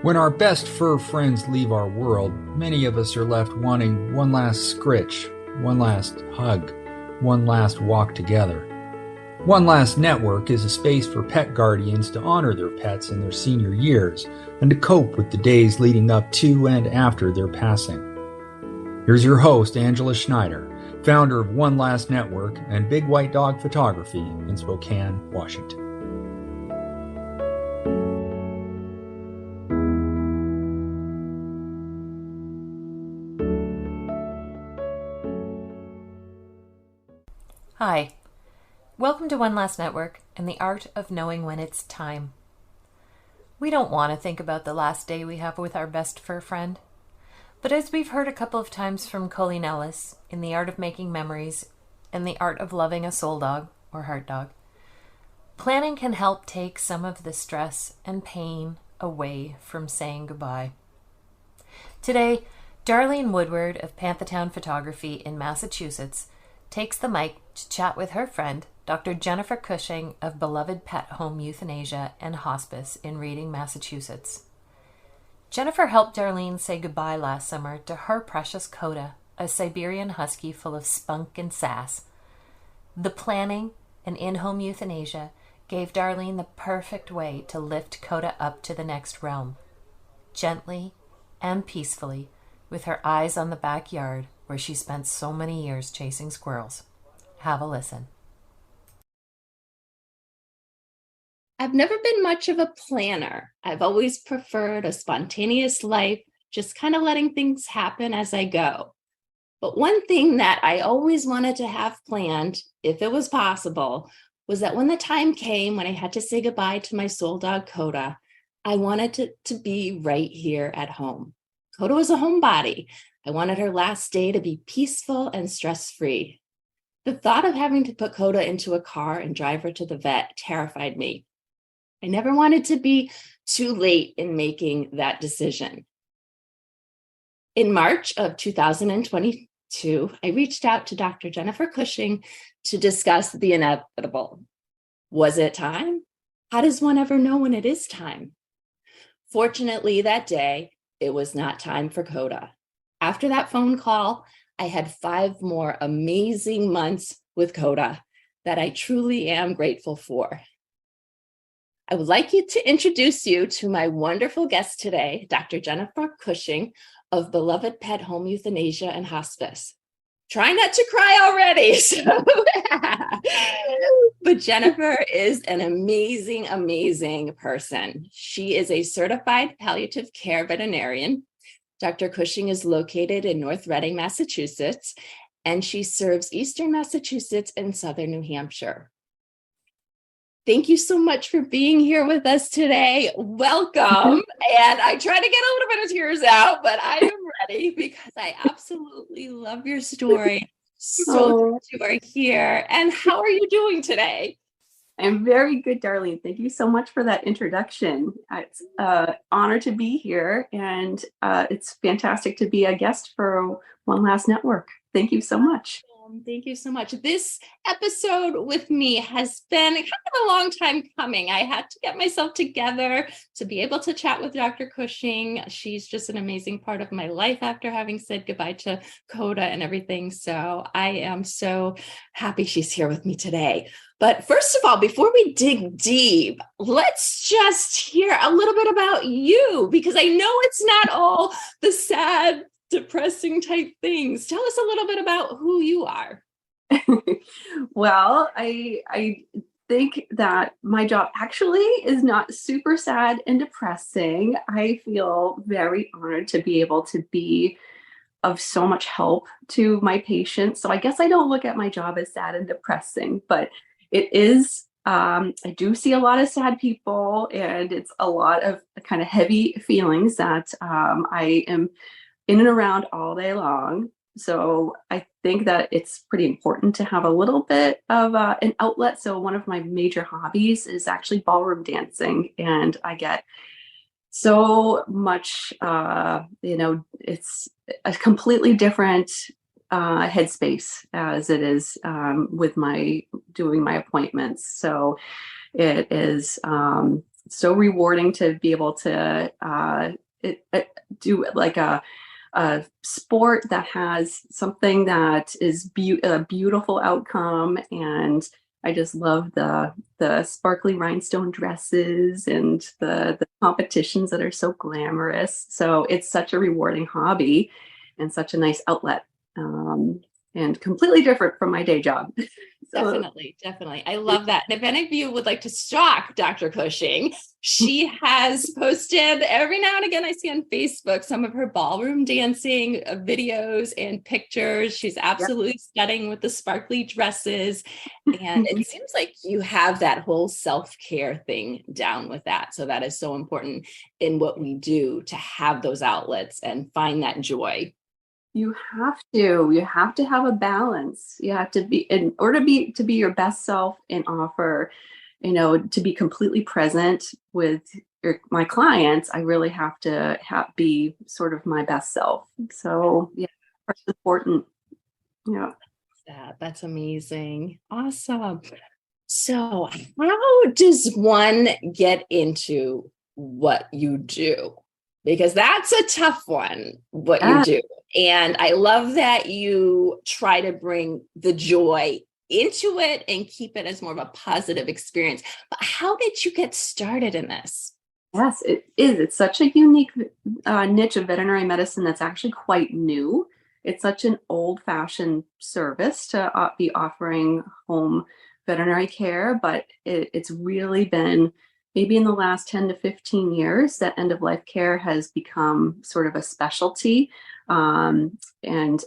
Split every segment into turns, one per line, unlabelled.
When our best fur friends leave our world, many of us are left wanting one last scritch, one last hug, one last walk together. One Last Network is a space for pet guardians to honor their pets in their senior years and to cope with the days leading up to and after their passing. Here's your host, Angela Schneider, founder of One Last Network and Big White Dog Photography in Spokane, Washington.
Hi, welcome to One Last Network and the art of knowing when it's time. We don't want to think about the last day we have with our best fur friend, but as we've heard a couple of times from Coleen Ellis in The Art of Making Memories and The Art of Loving a Soul Dog or Heart Dog, planning can help take some of the stress and pain away from saying goodbye. Today, Darlene Woodward of Pant Photography in Massachusetts takes the mic to chat with her friend, Dr. Jennifer Cushing of Beloved Pet Home Euthanasia and Hospice in Reading, Massachusetts. Jennifer helped Darlene say goodbye last summer to her precious Kota, a Siberian husky full of spunk and sass. The planning and in-home euthanasia gave Darlene the perfect way to lift Kota up to the next realm, gently and peacefully, with her eyes on the backyard where she spent so many years chasing squirrels. Have a listen.
I've never been much of a planner. I've always preferred a spontaneous life, just kind of letting things happen as I go. But one thing that I always wanted to have planned, if it was possible, was that when the time came when I had to say goodbye to my soul dog, Kota, I wanted it to be right here at home. Kota was a homebody. I wanted her last day to be peaceful and stress-free. The thought of having to put Kota into a car and drive her to the vet terrified me. I never wanted to be too late in making that decision. In March of 2022, I reached out to Dr. Jennifer Cushing to discuss the inevitable. Was it time? How does one ever know when it is time? Fortunately, that day, it was not time for Kota. After that phone call, I had 5 more amazing months with Kota that I truly am grateful for. I would like to introduce you to my wonderful guest today, Dr. Jennifer Cushing of Beloved Pet Home Euthanasia and Hospice. Try not to cry already. But Jennifer is an amazing, amazing person. She is a certified palliative care veterinarian. Dr. Cushing is located in North Reading, Massachusetts, and she serves Eastern Massachusetts and Southern New Hampshire. Thank you so much for being here with us today. Welcome. And I try to get a little bit of tears out, but I am ready because I absolutely love your story. So glad you are here. And how are you doing today?
I'm very good, Darlene. Thank you so much for that introduction. It's an honor to be here, and it's fantastic to be a guest for One Last Network. Thank you so much.
Thank you so much. This episode with me has been kind of a long time coming. I had to get myself together to be able to chat with Dr. Cushing. She's just an amazing part of my life after having said goodbye to Kota and everything. So I am so happy she's here with me today. But first of all, before we dig deep, let's just hear a little bit about you, because I know it's not all the sad, depressing type things. Tell us a little bit about who you are.
Well, I think that my job actually is not super sad and depressing. I feel very honored to be able to be of so much help to my patients. So I guess I don't look at my job as sad and depressing, but it is. I do see a lot of sad people, and it's a lot of kind of heavy feelings that I am in and around all day long. So I think that it's pretty important to have a little bit of an outlet. So one of my major hobbies is actually ballroom dancing, and I get so much, it's a completely different headspace as it is with my doing my appointments. So it is so rewarding to be able to do like a sport that has something that is a beautiful outcome. And I just love the sparkly rhinestone dresses and the competitions that are so glamorous. So it's such a rewarding hobby and such a nice outlet, and completely different from my day job. So,
Definitely. I love that. And if any of you would like to stalk Dr. Cushing, she has posted every now and again, I see on Facebook, some of her ballroom dancing videos and pictures. She's absolutely stunning with the sparkly dresses. And it seems like you have that whole self-care thing down with that. So that is so important in what we do, to have those outlets and find that joy.
You have to have a balance. You have to be, in order to be your best self and offer, to be completely present with my clients. I really have to be sort of my best self. So yeah, that's important. Yeah.
That's amazing. Awesome. So how does one get into what you do? Because that's a tough one, what you do. And I love that you try to bring the joy into it and keep it as more of a positive experience. But how did you get started in this?
Yes, it is. It's such a unique niche of veterinary medicine that's actually quite new. It's such an old-fashioned service to be offering home veterinary care, but it's really been maybe in the last 10 to 15 years that end-of-life care has become sort of a specialty, and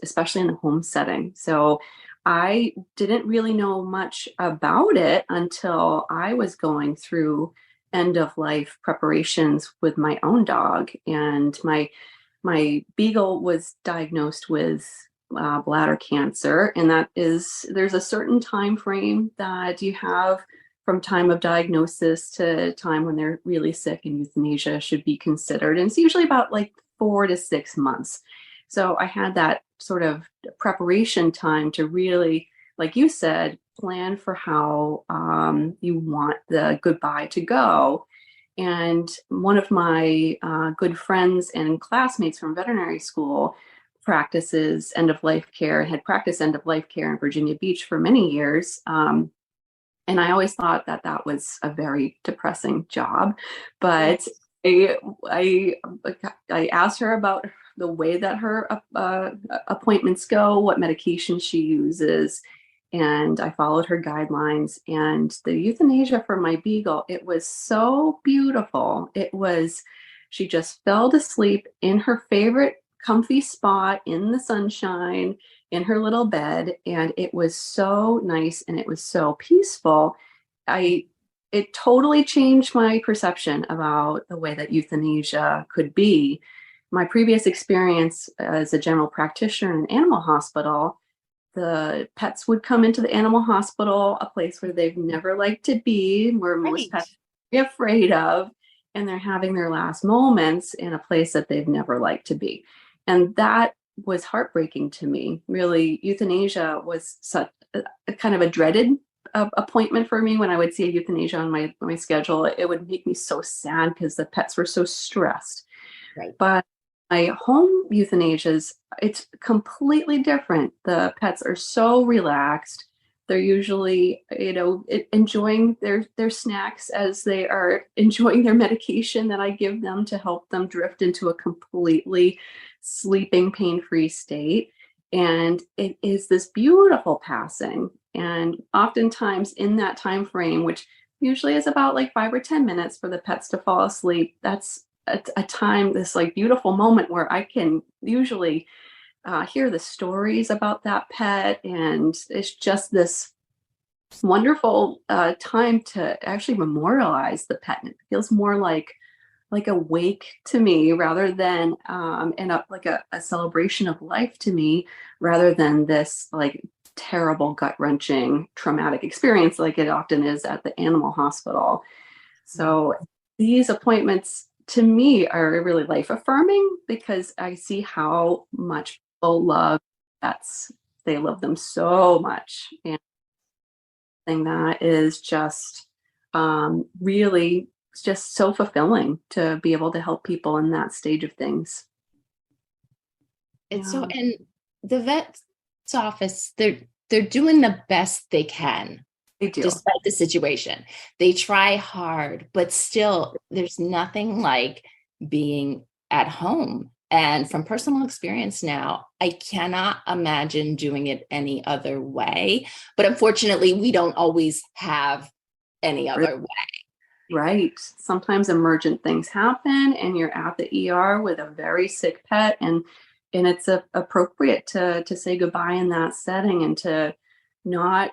especially in the home setting. So I didn't really know much about it until I was going through end-of-life preparations with my own dog. And my beagle was diagnosed with bladder cancer, and there's a certain time frame that you have from time of diagnosis to time when they're really sick, and euthanasia should be considered. And it's usually about like 4 to 6 months. So I had that sort of preparation time to really, like you said, plan for how you want the goodbye to go. And one of my good friends and classmates from veterinary school practices end-of-life care, had practiced end-of-life care in Virginia Beach for many years. And I always thought that was a very depressing job. But I asked her about the way that her appointments go, what medication she uses, and I followed her guidelines. And the euthanasia for my beagle, it was so beautiful. She just fell to sleep in her favorite comfy spot in the sunshine in her little bed, and it was so nice and it was so peaceful. It totally changed my perception about the way that euthanasia could be. My previous experience as a general practitioner in an animal hospital, the pets would come into the animal hospital, a place where they've never liked to be, where most pets are afraid of, and they're having their last moments in a place that they've never liked to be. And that was heartbreaking to me. Really, euthanasia was such a kind of a dreaded appointment for me. When I would see a euthanasia on my schedule, it would make me so sad because the pets were so stressed.
Right.
But my home euthanasias, it's completely different. The pets are so relaxed. They're usually, enjoying their snacks as they are enjoying their medication that I give them to help them drift into a completely sleeping, pain-free state. And it is this beautiful passing. And oftentimes in that time frame, which usually is about like 5 or 10 minutes for the pets to fall asleep, that's a time, this like beautiful moment where I can usually hear the stories about that pet. And it's just this wonderful time to actually memorialize the pet. And it feels more like a wake to me rather than like a celebration of life to me, rather than this like terrible gut-wrenching traumatic experience like it often is at the animal hospital. So these appointments to me are really life affirming because I see how much people love pets. They love them so much. And that is just really it's just so fulfilling to be able to help people in that stage of things.
It's so, and the vet's office, they're doing the best they can.
They do.
Despite the situation. They try hard, but still there's nothing like being at home. And from personal experience now, I cannot imagine doing it any other way. But unfortunately, we don't always have any other way.
Right. Sometimes emergent things happen and you're at the ER with a very sick pet, and it's appropriate to say goodbye in that setting and to not,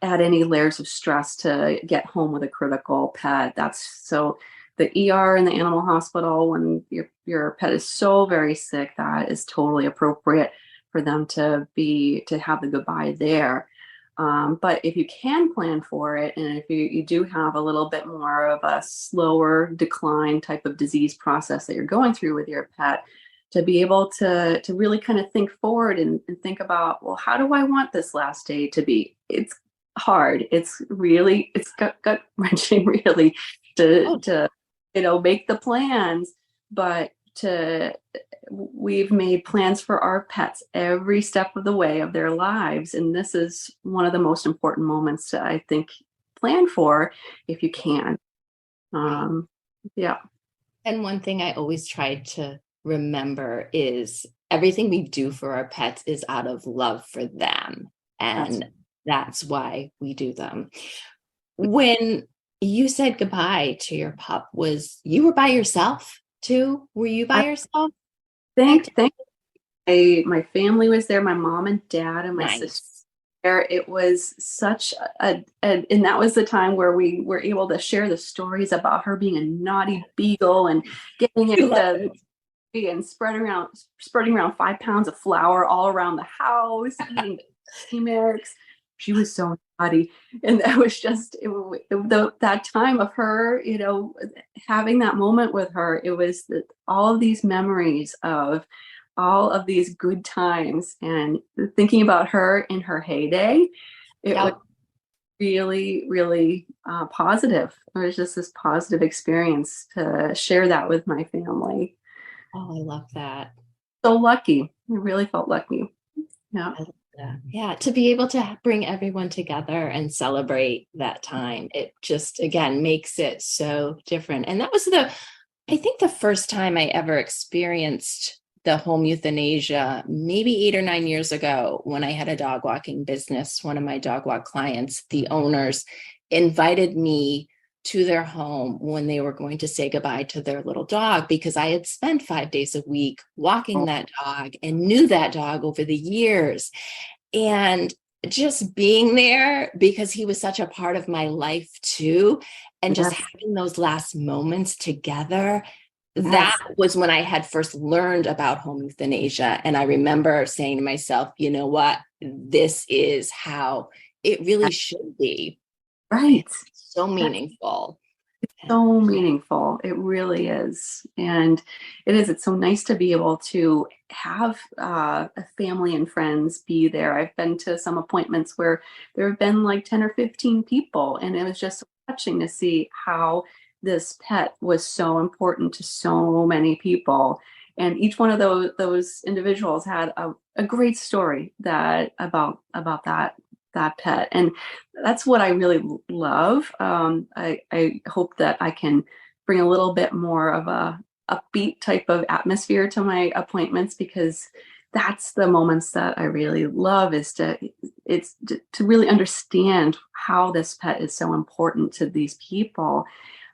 add any layers of stress to get home with a critical pet. That's so the ER and the animal hospital, when your pet is so very sick, that is totally appropriate for them to have the goodbye there. But if you can plan for it, and if you do have a little bit more of a slower decline type of disease process that you're going through with your pet, to be able to really kind of think forward and think about, well, how do I want this last day to be? It's hard. It's gut wrenching, really, to make the plans, but we've made plans for our pets every step of the way of their lives, and this is one of the most important moments to, I think, plan for if you can. Yeah.
And one thing I always try to remember is everything we do for our pets is out of love for them. And that's why we do them. When you said goodbye to your pup, you were by yourself too? Were you by yourself?
Thank my family was there, my mom and dad and my sister. It was such and that was the time where we were able to share the stories about her being a naughty beagle and getting into and spreading around 5 pounds of flour all around the house, eating turmeric. She was so naughty, and that was just that time of her, having that moment with her. It was all of these memories of all of these good times, and thinking about her in her heyday. It was really, really positive. It was just this positive experience to share that with my family.
Oh, I love that.
So lucky. I really felt lucky. Yeah.
Yeah. To be able to bring everyone together and celebrate that time. It just, again, makes it so different. And that was I think the first time I ever experienced the home euthanasia, maybe 8 or 9 years ago, when I had a dog walking business. One of my dog walk clients, the owners, invited me to their home when they were going to say goodbye to their little dog, because I had spent 5 days a week walking that dog and knew that dog over the years. And just being there, because he was such a part of my life too, and just having those last moments together, that was when I had first learned about home euthanasia. And I remember saying to myself, you know what, this is how it really should be.
Right.
So meaningful.
It's so meaningful. It really is. And it's so nice to be able to have a family and friends be there. I've been to some appointments where there have been like 10 or 15 people, and it was just touching to see how this pet was so important to so many people. And each one of those individuals had a great story about that pet. And that's what I really love. I hope that I can bring a little bit more of a upbeat type of atmosphere to my appointments, because that's the moments that I really love, is to really understand how this pet is so important to these people.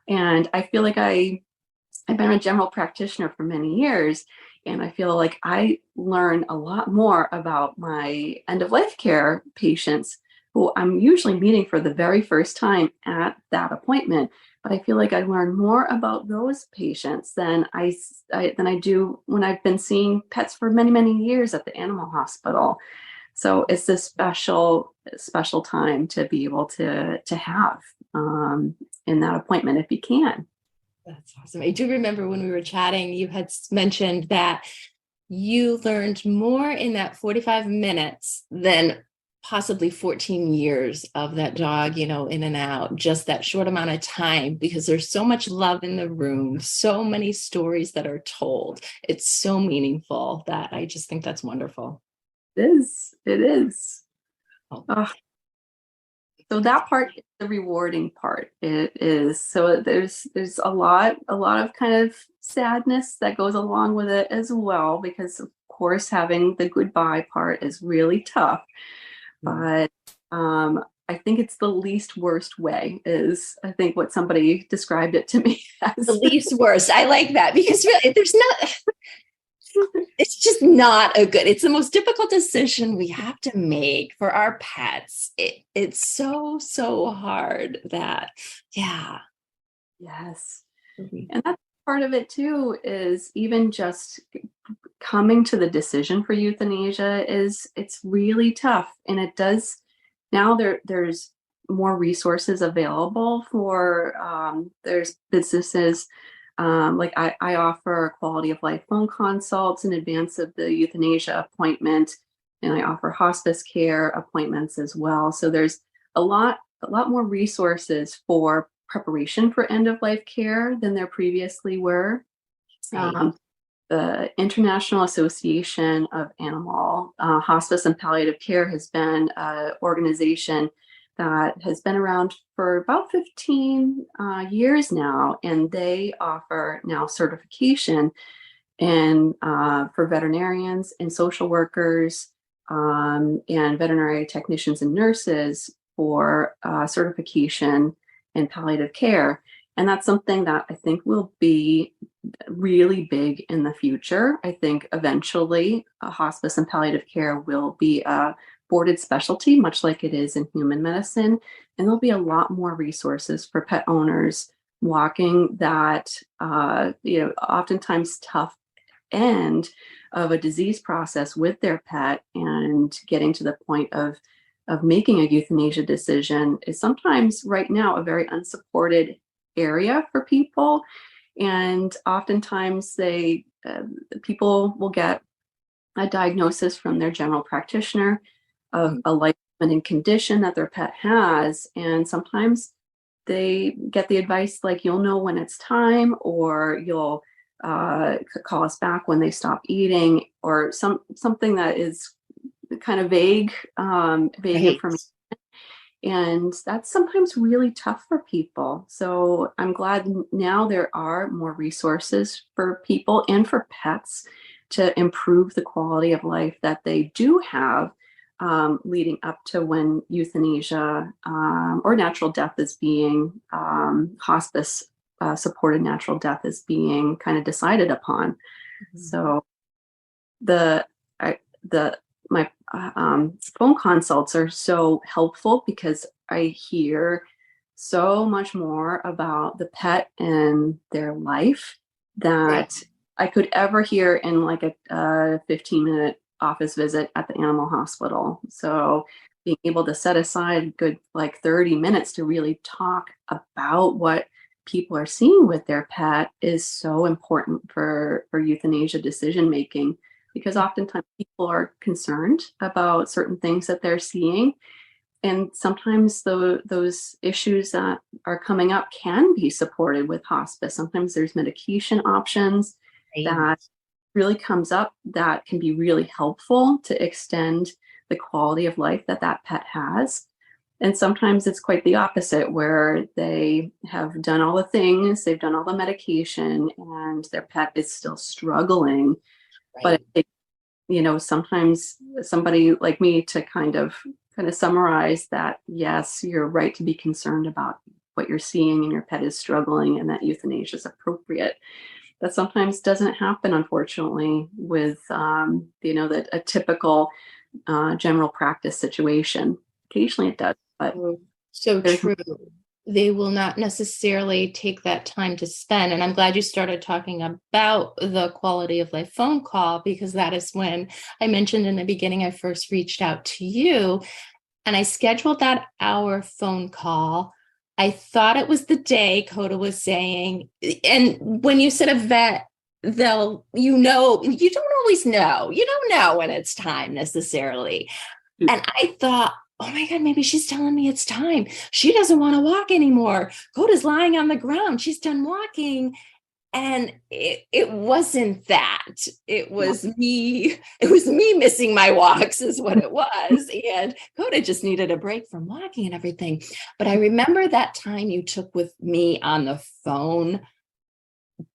And I feel like I've been a general practitioner for many years, and I feel like I learn a lot more about my end-of-life care patients, who I'm usually meeting for the very first time at that appointment. But I feel like I learn more about those patients than I do when I've been seeing pets for many, many years at the animal hospital. So it's this special time to be able to have in that appointment, if you can.
That's awesome. I do remember when we were chatting, you had mentioned that you learned more in that 45 minutes than possibly 14 years of that dog, in and out, just that short amount of time, because there's so much love in the room, so many stories that are told. It's so meaningful that I just think that's wonderful.
It is.
Oh.
So that part is the rewarding part. It is. So there's a lot of kind of sadness that goes along with it as well, because of course having the goodbye part is really tough. But I think it's the least worst way, is I think what somebody described it to me as.
The least worst. I like that, because really it's just not it's the most difficult decision we have to make for our pets. It's so hard that, yeah.
Yes. And that's part of it too, is even just coming to the decision for euthanasia it's really tough. And it does, now there's more resources available for, there's businesses, like I offer quality of life phone consults in advance of the euthanasia appointment, and I offer hospice care appointments as well. So there's a lot more resources for preparation for end of life care than there previously were. The International Association of Animal Hospice and Palliative Care has been an organization that has been around for about 15 years now, and they offer now certification and for veterinarians and social workers and veterinary technicians and nurses for certification in palliative care. And that's something that I think will be really big in the future. I think eventually hospice and palliative care will be a boarded specialty, much like it is in human medicine. And there'll be a lot more resources for pet owners walking that, oftentimes tough end of a disease process with their pet, and getting to the point of making a euthanasia decision is sometimes right now a very unsupported area for people. And oftentimes people will get a diagnosis from their general practitioner of a life-limiting condition that their pet has. And sometimes they get the advice like, you'll know when it's time, or you'll call us back when they stop eating, or something that is kind of vague information. And that's sometimes really tough for people. So I'm glad now there are more resources for people and for pets to improve the quality of life that they do have, leading up to when euthanasia or natural death is being, hospice supported natural death is being kind of decided upon. Mm-hmm. So my phone consults are so helpful, because I hear so much more about the pet and their life that I could ever hear in like a 15-minute office visit at the animal hospital. So being able to set aside a good 30 minutes to really talk about what people are seeing with their pet is so important for euthanasia decision making. Because oftentimes people are concerned about certain things that they're seeing. And sometimes those issues that are coming up can be supported with hospice. Sometimes there's medication options that really comes up that can be really helpful to extend the quality of life that pet has. And sometimes it's quite the opposite, where they have done all the things, they've done all the medication, and their pet is still struggling. But sometimes somebody like me to kind of summarize that, yes, you're right to be concerned about what you're seeing and your pet is struggling, and that euthanasia is appropriate. That sometimes doesn't happen, unfortunately, with a typical general practice situation. Occasionally it does, but
so true. They will not necessarily take that time to spend. And I'm glad you started talking about the quality of life phone call, because that is when I mentioned in the beginning, I first reached out to you and I scheduled that hour phone call. I thought it was the day Kota was saying, and when you said a vet, you don't always know. You don't know when it's time necessarily. And I thought, oh my God, maybe she's telling me it's time. She doesn't want to walk anymore. Kota's lying on the ground. She's done walking. And it wasn't that. It was me missing my walks is what it was. And Kota just needed a break from walking and everything. But I remember that time you took with me on the phone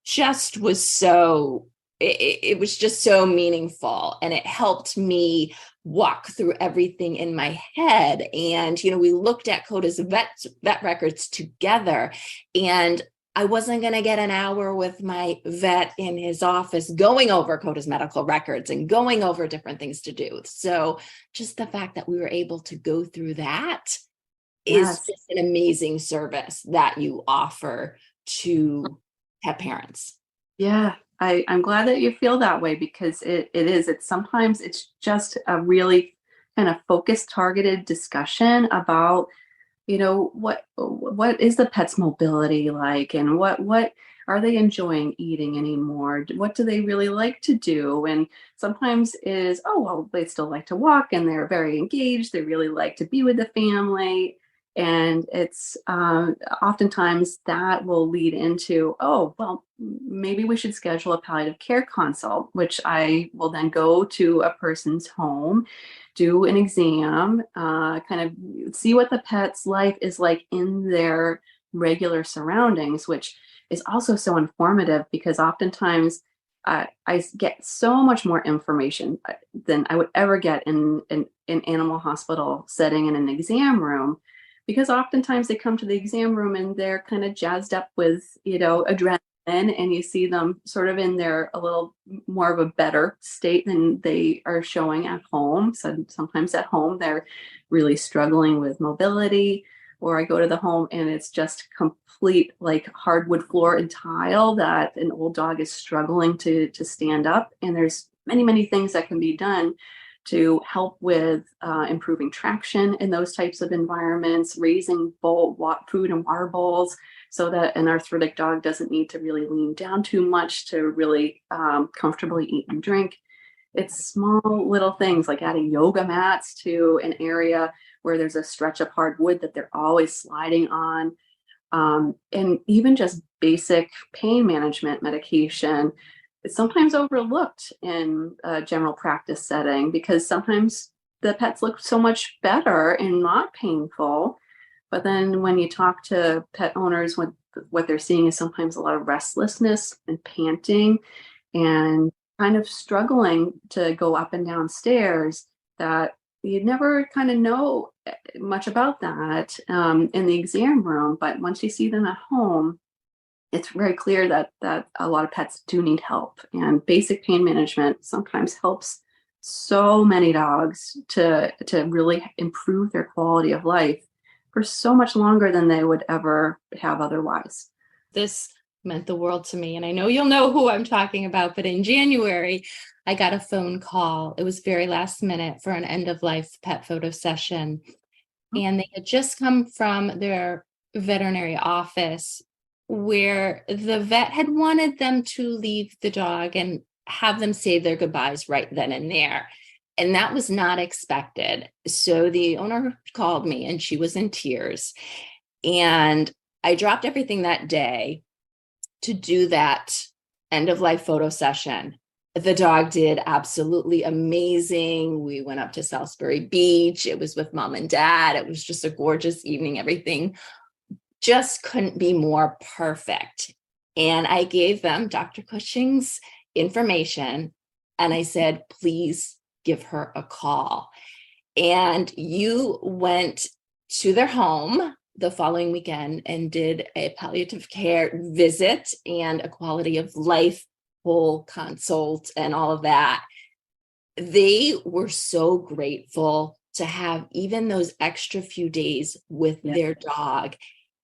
just was so, it was just so meaningful. And it helped me walk through everything in my head. And, we looked at Kota's vet records together, and I wasn't going to get an hour with my vet in his office going over Kota's medical records and going over different things to do. So just the fact that we were able to go through that is just an amazing service that you offer to pet parents.
Yeah, I'm glad that you feel that way, because it's sometimes it's just a really kind of focused, targeted discussion about what is the pet's mobility like, and what are they enjoying eating anymore? What do they really like to do? And sometimes is, oh, well, they still like to walk and they're very engaged. They really like to be with the family. And it's oftentimes that will lead into, oh, well, maybe we should schedule a palliative care consult, which I will then go to a person's home, do an exam, kind of see what the pet's life is like in their regular surroundings, which is also so informative, because oftentimes I get so much more information than I would ever get in an animal hospital setting in an exam room, because oftentimes they come to the exam room and they're kind of jazzed up with, adrenaline, and you see them sort of in their a little more of a better state than they are showing at home. So sometimes at home they're really struggling with mobility, or I go to the home and it's just complete like hardwood floor and tile that an old dog is struggling to stand up. And there's many, many things that can be done to help with improving traction in those types of environments, raising food and water bowls so that an arthritic dog doesn't need to really lean down too much to really comfortably eat and drink. It's small little things like adding yoga mats to an area where there's a stretch of hardwood that they're always sliding on. And even just basic pain management medication. It's sometimes overlooked in a general practice setting, because sometimes the pets look so much better and not painful. But then when you talk to pet owners, what they're seeing is sometimes a lot of restlessness and panting and kind of struggling to go up and down stairs, that you'd never kind of know much about that in the exam room. But once you see them at home, it's very clear that a lot of pets do need help, and basic pain management sometimes helps so many dogs to really improve their quality of life for so much longer than they would ever have otherwise.
This meant the world to me. And I know you'll know who I'm talking about, but in January, I got a phone call. It was very last minute for an end of life pet photo session. And they had just come from their veterinary office, where the vet had wanted them to leave the dog and have them say their goodbyes right then and there. And that was not expected. So the owner called me and she was in tears. And I dropped everything that day to do that end of life photo session. The dog did absolutely amazing. We went up to Salisbury Beach. It was with mom and dad. It was just a gorgeous evening. Everything just couldn't be more perfect. And I gave them Dr. Cushing's information, and I said, please give her a call. And you went to their home the following weekend and did a palliative care visit and a quality of life whole consult and all of that. They were so grateful to have even those extra few days with their dog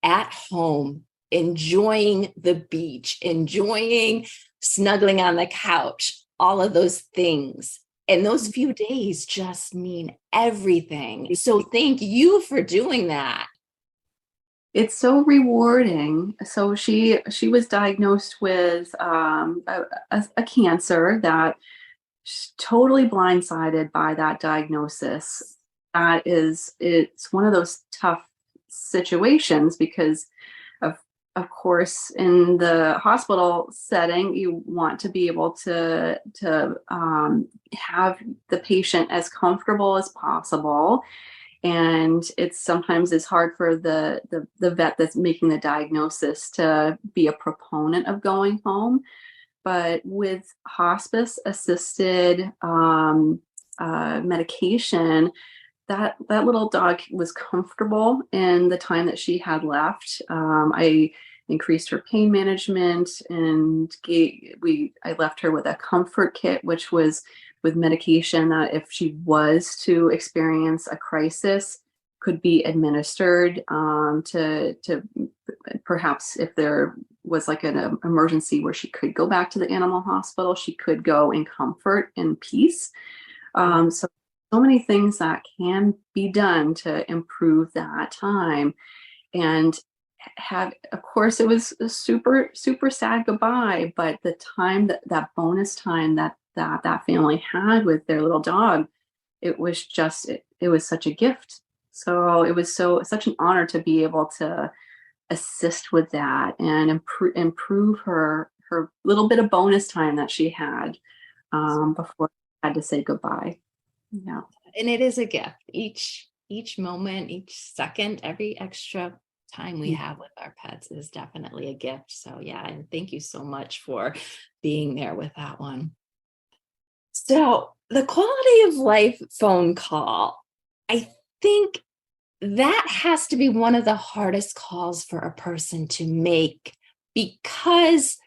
at home, enjoying the beach, enjoying snuggling on the couch, all of those things. And those few days just mean everything. So thank you for doing that.
It's so rewarding. So she was diagnosed with a cancer that she's totally blindsided by that diagnosis. it's one of those tough situations because of of course in the hospital setting you want to be able to have the patient as comfortable as possible, and it's sometimes it's hard for the vet that's making the diagnosis to be a proponent of going home. But with hospice assisted medication, that little dog was comfortable in the time that she had left. I increased her pain management, and I left her with a comfort kit, which was with medication that if she was to experience a crisis could be administered, to perhaps if there was like an emergency where she could go back to the animal hospital, she could go in comfort and peace. So many things that can be done to improve that time. And of course, it was a super, super sad goodbye, but the time that bonus time that family had with their little dog, it was just, it was such a gift. So it was such an honor to be able to assist with that and improve her little bit of bonus time that she had before I had to say goodbye. Yeah.
And it is a gift. Each moment, each second, every extra time we have with our pets is definitely a gift. So yeah, and thank you so much for being there with that one. So the quality of life phone call, I think that has to be one of the hardest calls for a person to make, because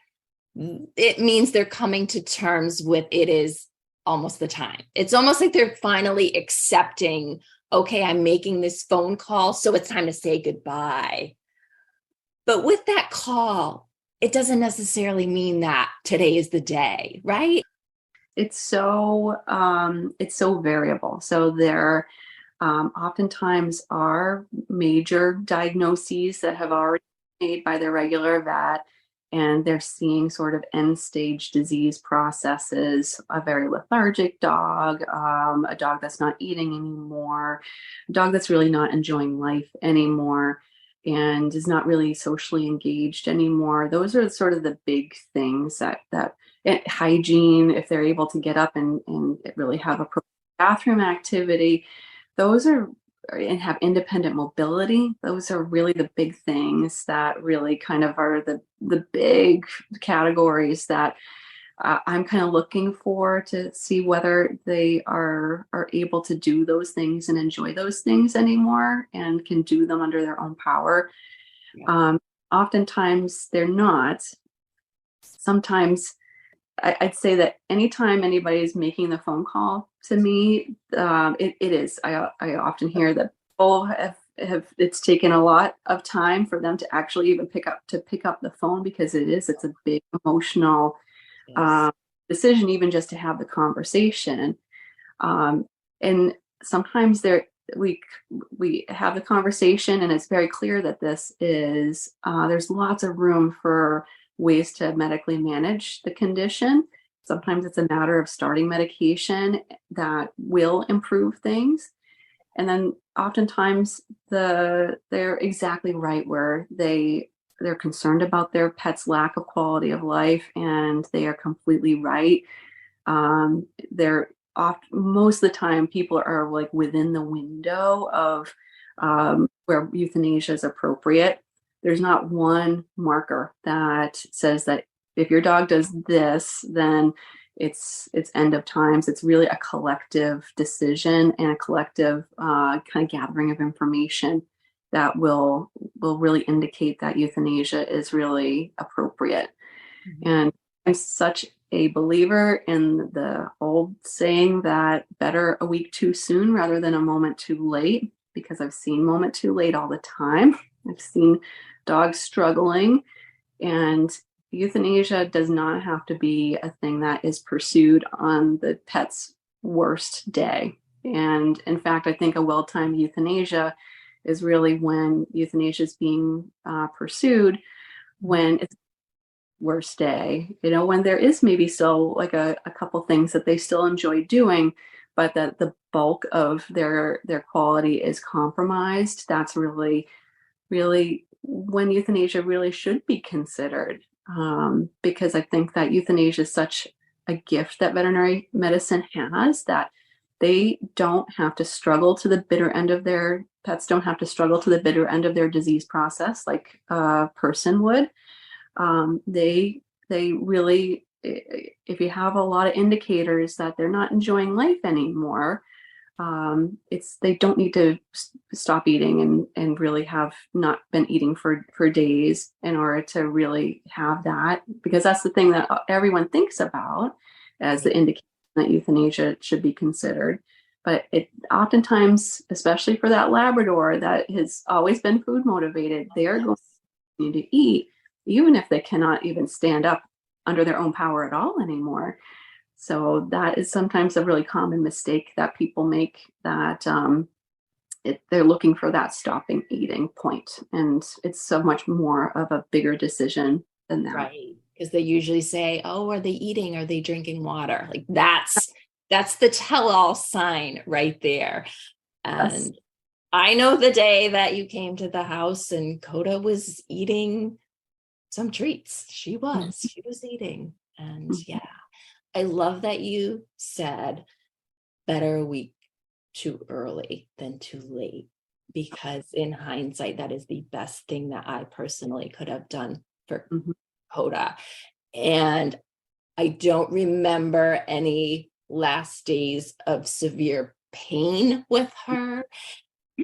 it means they're coming to terms with it is almost the time. It's almost like they're finally accepting, okay, I'm making this phone call, so it's time to say goodbye. But with that call, it doesn't necessarily mean that today is the day, right?
It's so variable. So there oftentimes are major diagnoses that have already been made by their regular vet, and they're seeing sort of end stage disease processes, a very lethargic dog, a dog that's not eating anymore, a dog that's really not enjoying life anymore, and is not really socially engaged anymore. Those are sort of the big things that hygiene, if they're able to get up and really have a bathroom activity, those are, and have independent mobility. Those are really the big things that really kind of are the big categories that I'm kind of looking for to see whether they are able to do those things and enjoy those things anymore and can do them under their own power. Yeah. Oftentimes they're not. Sometimes I'd say that anytime anybody's making the phone call to me, it is. I often hear that people have it's taken a lot of time for them to actually even pick up the phone, because it's a big emotional decision, even just to have the conversation. And sometimes we have the conversation, and it's very clear that this is there's lots of room for ways to medically manage the condition. Sometimes it's a matter of starting medication that will improve things. And then oftentimes they're exactly right where they're concerned about their pet's lack of quality of life, and they are completely right. Most of the time people are like within the window of where euthanasia is appropriate. There's not one marker that says that if your dog does this, then it's end of times. It's really a collective decision and a collective kind of gathering of information that will really indicate that euthanasia is really appropriate. Mm-hmm. And I'm such a believer in the old saying that better a week too soon rather than a moment too late, because I've seen moment too late all the time. I've seen dogs struggling, and euthanasia does not have to be a thing that is pursued on the pet's worst day. And in fact, I think a well-timed euthanasia is really when euthanasia is being pursued when it's worst day, when there is maybe still like a couple things that they still enjoy doing, but that the bulk of their quality is compromised, that's really when euthanasia really should be considered. Because I think that euthanasia is such a gift that veterinary medicine has, that they don't have to struggle to the bitter end of their pets don't have to struggle to the bitter end of their disease process like a person would. They really, if you have a lot of indicators that they're not enjoying life anymore, they don't need to stop eating and really have not been eating for days in order to really have that, because that's the thing that everyone thinks about as the indication that euthanasia should be considered. But it oftentimes, especially for that Labrador that has always been food motivated, they're going to need to eat even if they cannot even stand up under their own power at all anymore. So that is sometimes a really common mistake that people make, that they're looking for that stopping eating point. And it's so much more of a bigger decision than that.
Right. Because they usually say, oh, are they eating? Are they drinking water? Like that's the tell-all sign right there. And yes. I know the day that you came to the house and Kota was eating some treats. She was eating. And yeah. I love that you said better a week too early than too late, because in hindsight, that is the best thing that I personally could have done for Kota. And I don't remember any last days of severe pain with her,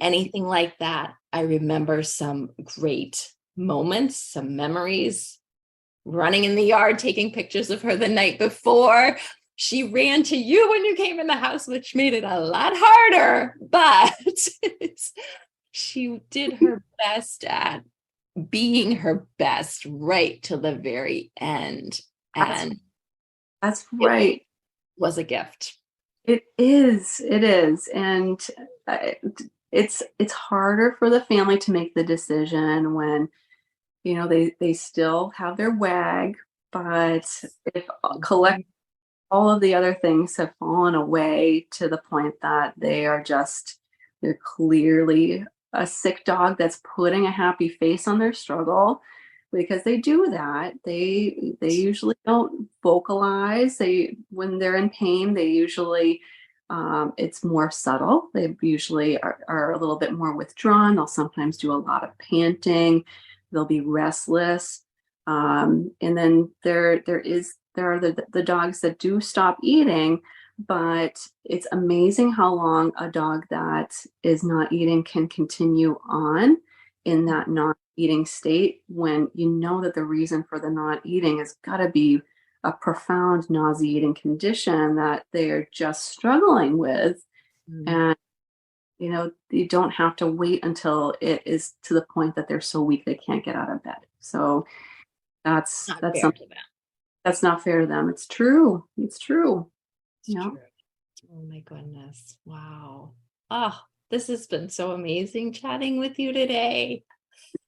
anything like that. I remember some great moments, some memories, running in the yard, taking pictures of her the night before. She ran to you when you came in the house, which made it a lot harder, but she did her best at being her best right till the very end. And
that's right.
It was a gift.
It is. And it's harder for the family to make the decision when, you know, they still have their wag, but if collect all of the other things have fallen away to the point that they're clearly a sick dog that's putting a happy face on their struggle, because they do that. They usually don't vocalize. When they're in pain, they usually it's more subtle. They usually are a little bit more withdrawn. They'll sometimes do a lot of panting. They'll be restless. And then there are the dogs that do stop eating, but it's amazing how long a dog that is not eating can continue on in that non-eating state, when you know that the reason for the not eating has got to be a profound nauseating condition that they are just struggling with. And you know, you don't have to wait until it is to the point that they're so weak they can't get out of bed. So that's something that's not fair to them. It's true. It's true.
True. Oh my goodness. Wow. Oh, this has been so amazing chatting with you today.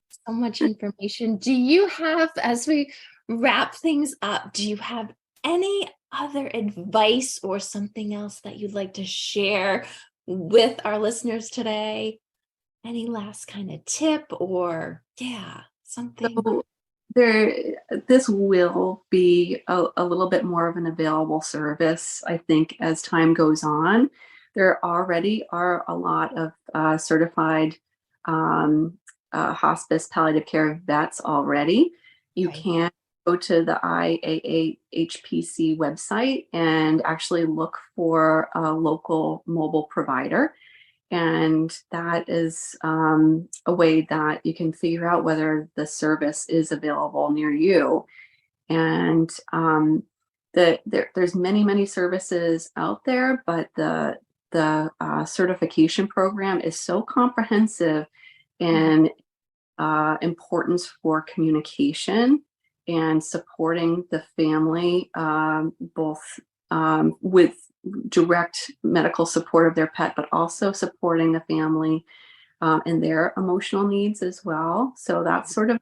So much information. Do you have, as we wrap things up, do you have any other advice or something else that you'd like to share with our listeners today? Any last kind of tip or something?
So this will be a little bit more of an available service, I think, as time goes on. There already are a lot of certified hospice palliative care vets already. You can go to the IAAHPC website and actually look for a local mobile provider. And that is a way that you can figure out whether the service is available near you. And there's many services out there, but the certification program is so comprehensive and importance for communication and supporting the family, both with direct medical support of their pet, but also supporting the family in their emotional needs as well. So that's sort of a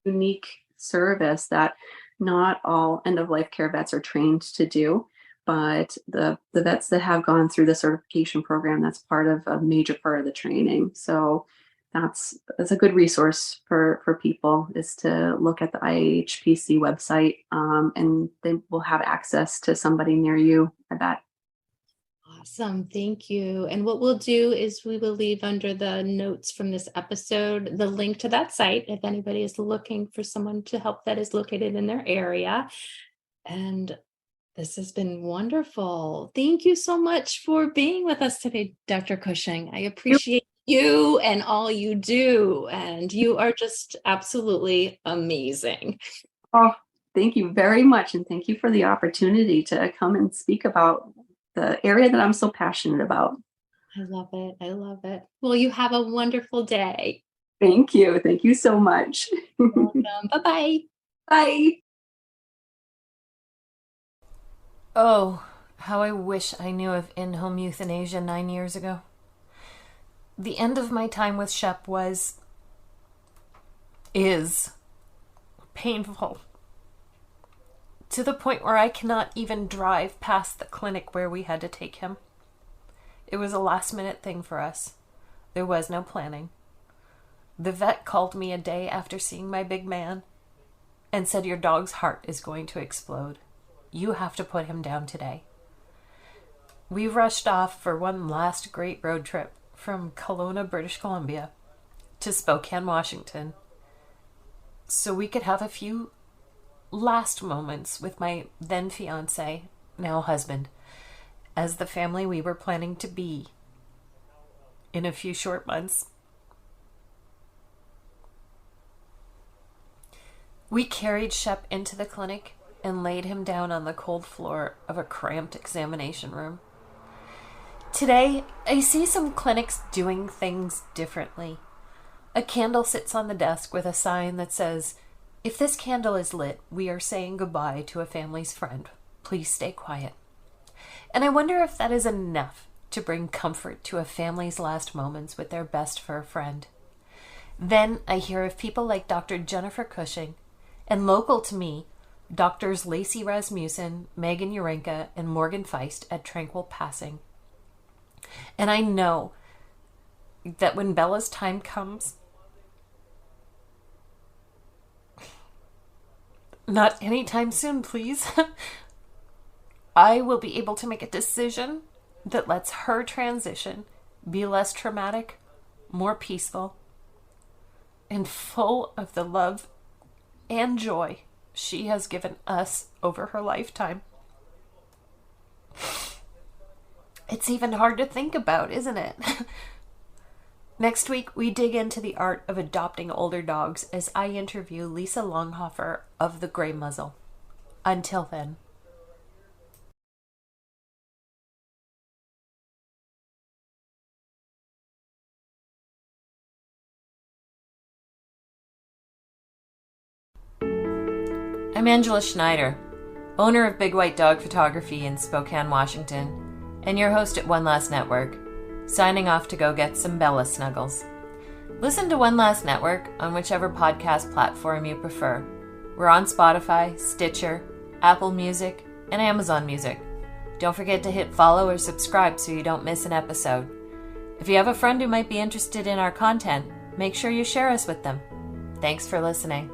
unique service that not all end-of-life care vets are trained to do, but the vets that have gone through the certification program, that's a major part of the training. So that's a good resource for people, is to look at the IHPC website, and they will have access to somebody near you, I bet.
Awesome. Thank you. And what we'll do is we will leave under the notes from this episode the link to that site if anybody is looking for someone to help that is located in their area. And this has been wonderful. Thank you so much for being with us today, Dr. Cushing. I appreciate you and all you do. And you are just absolutely amazing.
Oh, thank you very much. And thank you for the opportunity to come and speak about the area that I'm so passionate about.
I love it. I love it. Well, you have a wonderful day.
Thank you. Thank you so much.
Welcome. Bye-bye.
Bye.
Oh, how I wish I knew of in-home euthanasia 9 years ago. The end of my time with Shep is painful. To the point where I cannot even drive past the clinic where we had to take him. It was a last-minute thing for us. There was no planning. The vet called me a day after seeing my big man and said, "Your dog's heart is going to explode. You have to put him down today." We rushed off for one last great road trip from Kelowna, British Columbia to Spokane, Washington, so we could have a few last moments with my then fiance, now husband, as the family we were planning to be in a few short months. We carried Shep into the clinic and laid him down on the cold floor of a cramped examination room. Today, I see some clinics doing things differently. A candle sits on the desk with a sign that says, "If this candle is lit, we are saying goodbye to a family's friend. Please stay quiet." And I wonder if that is enough to bring comfort to a family's last moments with their best fur friend. Then I hear of people like Dr. Jennifer Cushing, and local to me, Doctors Lacey Rasmussen, Megan Urenka, and Morgan Feist at Tranquil Passing. And I know that when Bella's time comes, not anytime soon, please, I will be able to make a decision that lets her transition be less traumatic, more peaceful, and full of the love and joy she has given us over her lifetime. It's even hard to think about, isn't it? Next week, we dig into the art of adopting older dogs as I interview Lisa Longhofer of the Grey Muzzle. Until then. I'm Angela Schneider, owner of Big White Dog Photography in Spokane, Washington, and your host at One Last Network, signing off to go get some Bella snuggles. Listen to One Last Network on whichever podcast platform you prefer. We're on Spotify, Stitcher, Apple Music, and Amazon Music. Don't forget to hit follow or subscribe so you don't miss an episode. If you have a friend who might be interested in our content, make sure you share us with them. Thanks for listening.